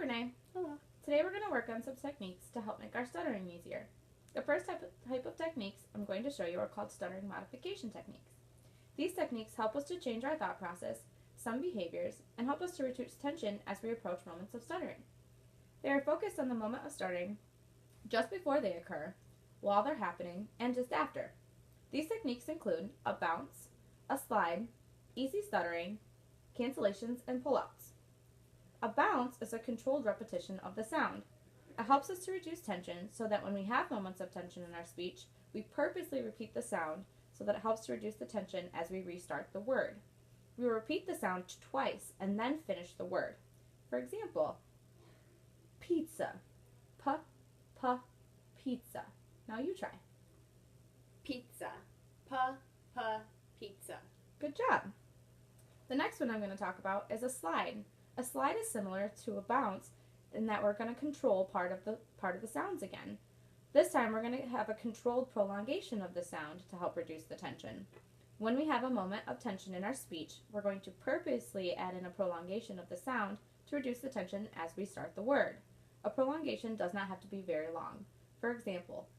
Brennae. Hello. Today we're going to work on some techniques to help make our stuttering easier. The first type of techniques I'm going to show you are called stuttering modification techniques. These techniques help us to change our thought process, some behaviors, and help us to reduce tension as we approach moments of stuttering. They are focused on the moment of stuttering, just before they occur, while they're happening, and just after. These techniques include a bounce, a slide, easy stuttering, cancellations, and pull-outs. A bounce is a controlled repetition of the sound. It helps us to reduce tension so that when we have moments of tension in our speech, we purposely repeat the sound so that it helps to reduce the tension as we restart the word. We will repeat the sound twice and then finish the word. For example, pizza. Pizza. Now you try. Pizza. Pizza. Good job. The next one I'm going to talk about is a slide. A slide is similar to a bounce in that we're going to control part of the sounds again. This time we're going to have a controlled prolongation of the sound to help reduce the tension. When we have a moment of tension in our speech, we're going to purposely add in a prolongation of the sound to reduce the tension as we start the word. A prolongation does not have to be very long. For example,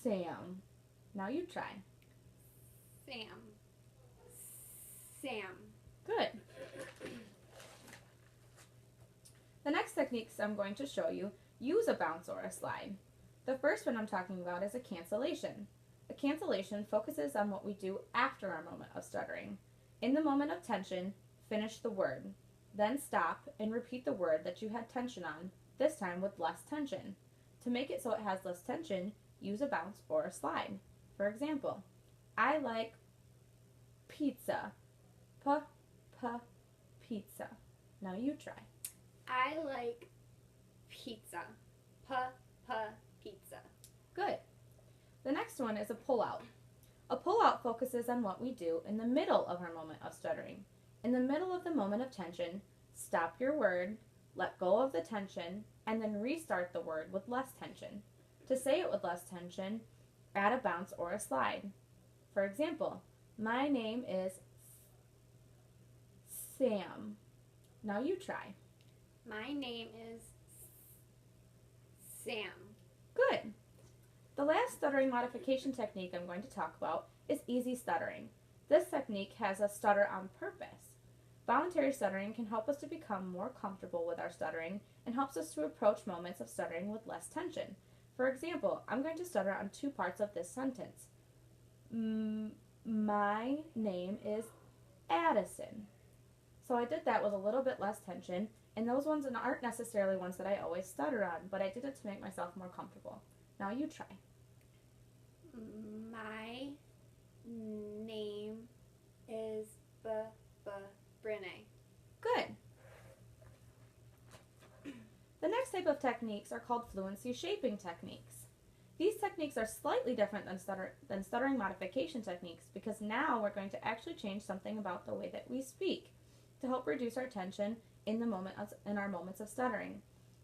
Sam. Now you try. Sam. Good. The next techniques I'm going to show you use a bounce or a slide. The first one I'm talking about is a cancellation. A cancellation focuses on what we do after our moment of stuttering. In the moment of tension, finish the word. Then stop and repeat the word that you had tension on, this time with less tension. To make it so it has less tension, use a bounce or a slide. For example, I like pizza. Pizza. Now you try. I like pizza. Pizza. Good. The next one is a pull-out. A pull-out focuses on what we do in the middle of our moment of stuttering. In the middle of the moment of tension, stop your word, let go of the tension, and then restart the word with less tension. To say it with less tension, add a bounce or a slide. For example, my name is Sam. Now you try. My name is Sam. Good. The last stuttering modification technique I'm going to talk about is easy stuttering. This technique has us stutter on purpose. Voluntary stuttering can help us to become more comfortable with our stuttering and helps us to approach moments of stuttering with less tension. For example, I'm going to stutter on two parts of this sentence. My name is Addison. So I did that with a little bit less tension, and those ones aren't necessarily ones that I always stutter on, but I did it to make myself more comfortable. Now you try. My name is Brennae. Good. The next type of techniques are called fluency shaping techniques. These techniques are slightly different than stuttering modification techniques because now we're going to actually change something about the way that we speak to help reduce our tension in our moments of stuttering.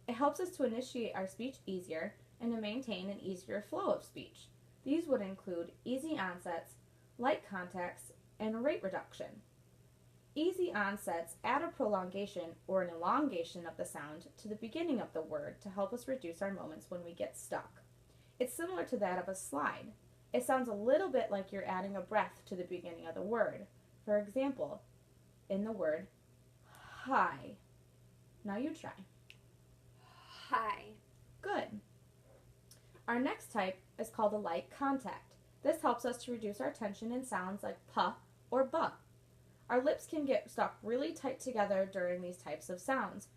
It helps us to initiate our speech easier and to maintain an easier flow of speech. These would include easy onsets, light contacts, and rate reduction. Easy onsets add a prolongation or an elongation of the sound to the beginning of the word to help us reduce our moments when we get stuck. It's similar to that of a slide. It sounds a little bit like you're adding a breath to the beginning of the word. For example, in the word hi. Now you try. Hi. Good. Our next type is called a light contact. This helps us to reduce our tension in sounds like puh or buh. Our lips can get stuck really tight together during these types of sounds.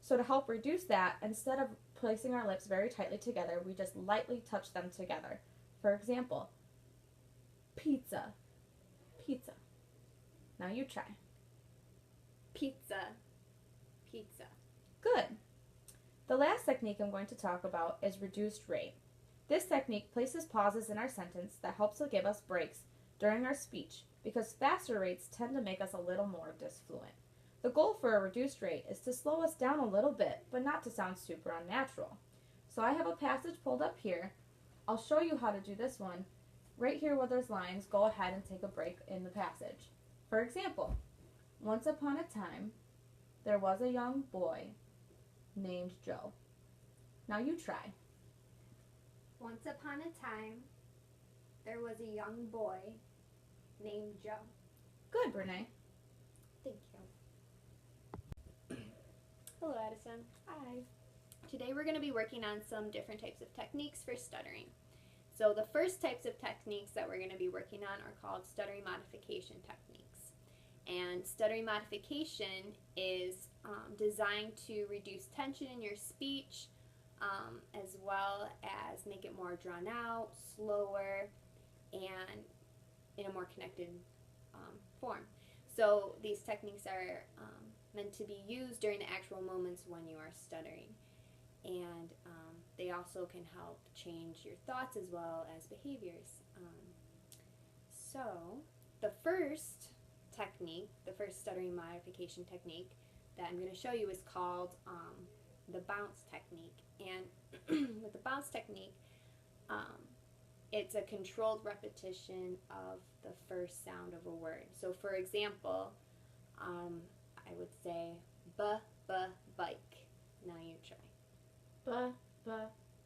So to help reduce that, instead of placing our lips very tightly together, we just lightly touch them together. For example, pizza. Now you try. Pizza. Good. The last technique I'm going to talk about is reduced rate. This technique places pauses in our sentence that helps to give us breaks during our speech because faster rates tend to make us a little more disfluent. The goal for a reduced rate is to slow us down a little bit, but not to sound super unnatural. So I have a passage pulled up here. I'll show you how to do this one. Right here where there's lines, go ahead and take a break in the passage. For example, once upon a time, There was a young boy named Joe. Now you try. Once upon a time, there was a young boy named Joe. Good, Brennae. Thank you. Hello, Addison. Hi. Today we're going to be working on some different types of techniques for stuttering. So the first types of techniques that we're going to be working on are called stuttering modification techniques. And stuttering modification is designed to reduce tension in your speech, as well as make it more drawn out, slower, and in a more connected form. So these techniques are meant to be used during the actual moments when you are stuttering. And they also can help change your thoughts as well as behaviors. So the first technique, the first stuttering modification technique that I'm going to show you is called the bounce technique. And with the bounce technique, it's a controlled repetition of the first sound of a word. So for example, I would say bike. Now you try.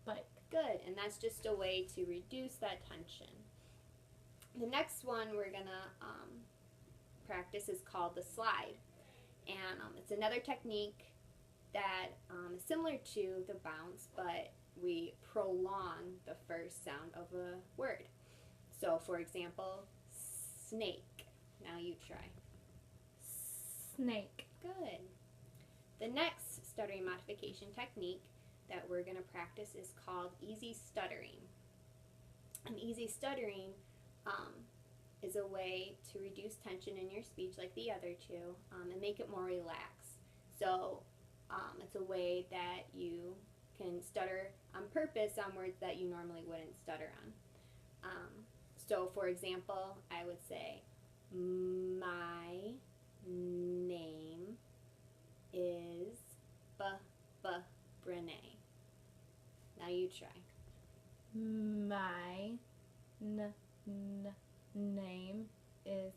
Bike. Good, and that's just a way to reduce that tension. The next one we're gonna practice is called the slide, and it's another technique that is similar to the bounce, but we prolong the first sound of a word. So, for example, snake. Now you try. Snake. Good. The next stuttering modification technique that we're going to practice is called easy stuttering. And easy stuttering is a way to reduce tension in your speech like the other two and make it more relaxed. So it's a way that you can stutter on purpose on words that you normally wouldn't stutter on. So for example, I would say, my name is Brennae. Now you try. My name is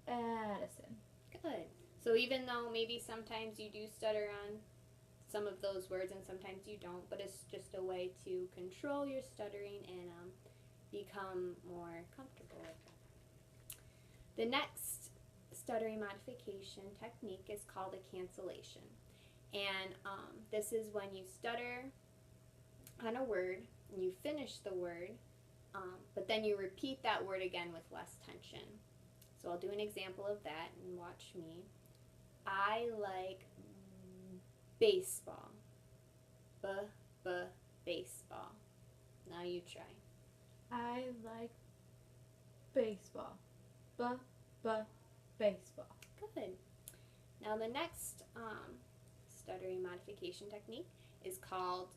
Addison. Good. So even though maybe sometimes you do stutter on some of those words and sometimes you don't, but it's just a way to control your stuttering and become more comfortable with it. The next stuttering modification technique is called a cancellation. And this is when you stutter on a word and you finish the word, but then you repeat that word again with less tension. So I'll do an example of that and watch me. I like baseball. Baseball. Now you try. I like baseball. Baseball. Good. Now the next stuttering modification technique is called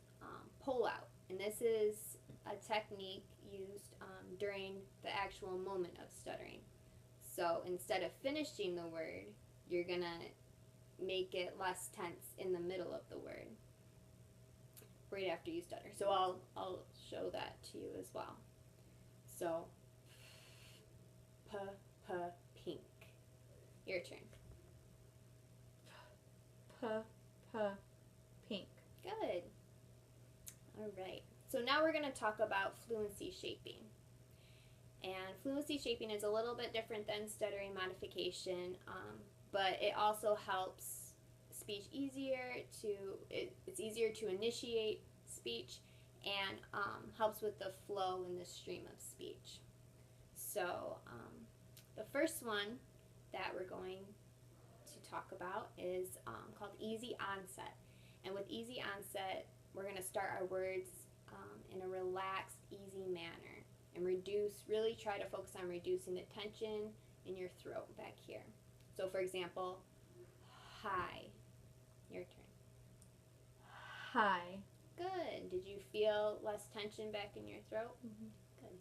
pull out. And this is a technique used during the actual moment of stuttering. So instead of finishing the word, you're going to make it less tense in the middle of the word right after you stutter. So I'll show that to you as well. So pink. Your turn. Pink. Good. All right. So now we're going to talk about fluency shaping. And fluency shaping is a little bit different than stuttering modification, but it also helps speech it's easier to initiate speech and helps with the flow and the stream of speech. So the first one that we're going to talk about is called easy onset. And with easy onset, we're going to start our words in a relaxed, easy manner and really try to focus on reducing the tension in your throat back here. So for example, hi. Your turn. Hi. Good. Did you feel less tension back in your throat? Mm-hmm. Good.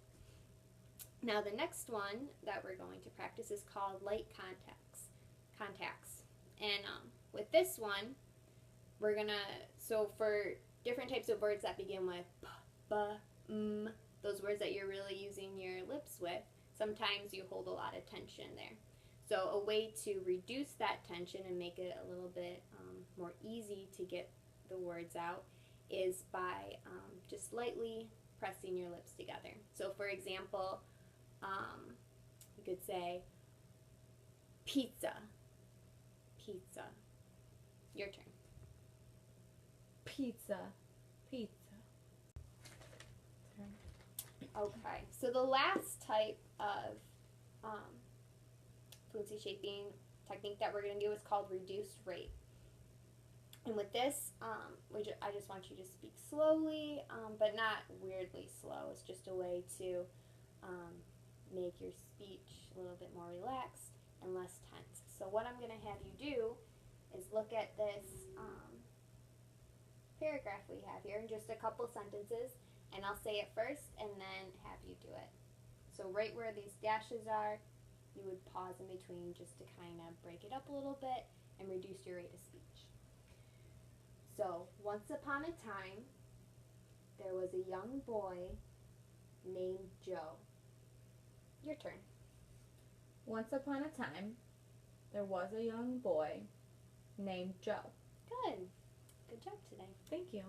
Now the next one that we're going to practice is called light contacts. And with this one, we're gonna, so for different types of words that begin with those words that you're really using your lips with, sometimes you hold a lot of tension there. So a way to reduce that tension and make it a little bit more easy to get the words out is by just lightly pressing your lips together. So for example, you could say pizza, pizza. Your turn. Pizza, pizza. Okay, so the last type of fluency shaping technique that we're going to do is called reduced rate. And with this, I just want you to speak slowly, but not weirdly slow. It's just a way to make your speech a little bit more relaxed and less tense. So what I'm going to have you do is look at this paragraph we have here in just a couple sentences, and I'll say it first and then have you do it. So right where these dashes are, you would pause in between just to kind of break it up a little bit and reduce your rate of speech. So, once upon a time, there was a young boy named Joe. Your turn. Once upon a time, there was a young boy named Joe. Good. Good job today. Thank you.